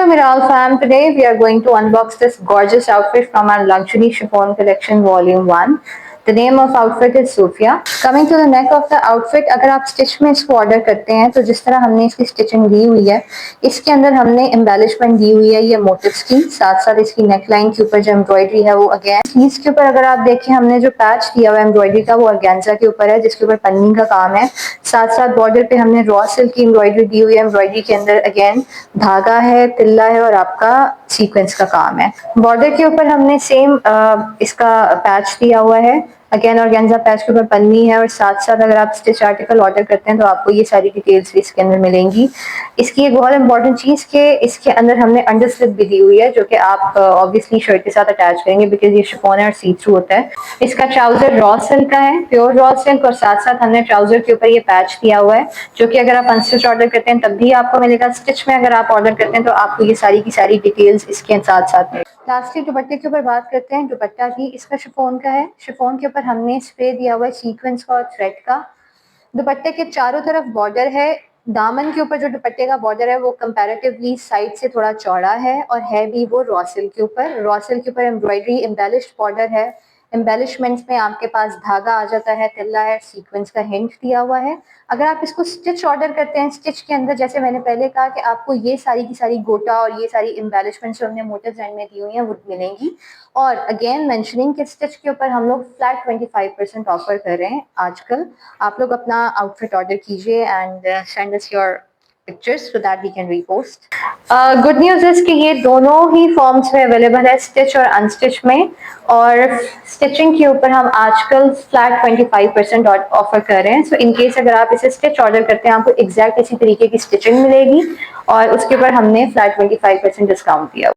Miral fam. Today we are going to unbox this gorgeous outfit from our luxury chiffon collection volume 1. The name of outfit is Sophia. Coming to the neck of the outfit, अगर आप stitch में इसको order करते हैं तो जिस तरह हमने इसकी स्टिचिंग दी हुई है, इसके अंदर हमने एम्बेलिशमेंट दी हुई है ये मोटिव्स की, साथ साथ इसकी नेकलाइन के ऊपर जो एम्ब्रॉयडरी है वो अगेन स्लीव्स के ऊपर अगर आप देखें हमने जो पैच दिया हुआ है एम्ब्रॉयडरी का वो ऑर्गेन्जा के ऊपर है जिसके ऊपर पन्नी का काम है। साथ साथ बॉर्डर पे हमने रॉ सिल्क की एम्ब्रॉयडरी दी हुई है। एम्ब्रॉयडरी के अंदर अगेन धागा है, तिल्ला है और आपका सीक्वेंस का काम है। बॉर्डर के ऊपर हमने सेम इसका पैच दिया हुआ है। अगेन ऑर्गेन्जा पैच के ऊपर पन्नी है और साथ साथ अगर आप स्टिच आर्टिकल ऑर्डर करते हैं तो आपको ये सारी डिटेल्स भी इसके अंदर मिलेंगी। इसकी एक बहुत इंपॉर्टेंट चीज के इसके अंदर हमने अंडर स्लिप भी दी हुई है जो कि आप ऑब्वियसली शर्ट के साथ अटैच करेंगे बिकॉज ये शिफॉन है और सी थ्रू होता है। इसका ट्राउजर रॉ सिल्क का है, प्योर रॉ सिल्क, और साथ साथ हमने ट्राउजर के ऊपर ये पैच दिया हुआ है जो कि अगर आप अनस्टिच ऑर्डर करते हैं तब भी आपको मिलेगा। स्टिच में अगर आप ऑर्डर करते हैं तो आपको ये सारी की सारी डिटेल्स इसके साथ साथ मिलेगी। लास्टली दुपट्टे के ऊपर बात करते हैं। दुपट्टा भी इसका शिफॉन का है। शिफॉन के ऊपर हमने स्प्रे दिया हुआ है सीक्वेंस का और थ्रेड का। दुपट्टे के चारों तरफ बॉर्डर है। दामन के ऊपर जो दुपट्टे का बॉर्डर है वो कंपैरेटिवली साइड से थोड़ा चौड़ा है और है भी वो रॉ सिल्क के ऊपर। रॉ सिल्क के ऊपर एम्ब्रॉयडरी एम्बेलिश्ड बॉर्डर है। एम्बेलिशमेंट्स में आपके पास धागा आ जाता है, तिल्ला है, सीक्वेंस का हिंट दिया हुआ है। अगर आप इसको स्टिच ऑर्डर करते हैं, स्टिच के अंदर जैसे मैंने पहले कहा कि आपको ये सारी की सारी गोटा और ये सारी एम्बेलिशमेंट्स जो हमने मोटिव डिजाइन में दी हुई हैं वो मिलेंगी। और अगेन मेंशनिंग के स्टिच के ऊपर हम लोग फ्लैट 25% ऑफर कर रहे हैं आजकल। आप लोग अपना आउटफिट ऑर्डर कीजिए and send us your pictures so that we can repost. Good news is कि ये दोनों ही फॉर्म्स में अवेलेबल है, स्टिच और अनस्टिच में। और स्टिचिंग के ऊपर हम आजकल फ्लैट 25% ऑफर कर रहे हैं। सो इन केस अगर आप इसे स्टिच ऑर्डर करते हैं आपको एग्जैक्ट इसी तरीके की स्टिचिंग मिलेगी और उसके ऊपर हमने फ्लैट 25% डिस्काउंट दिया।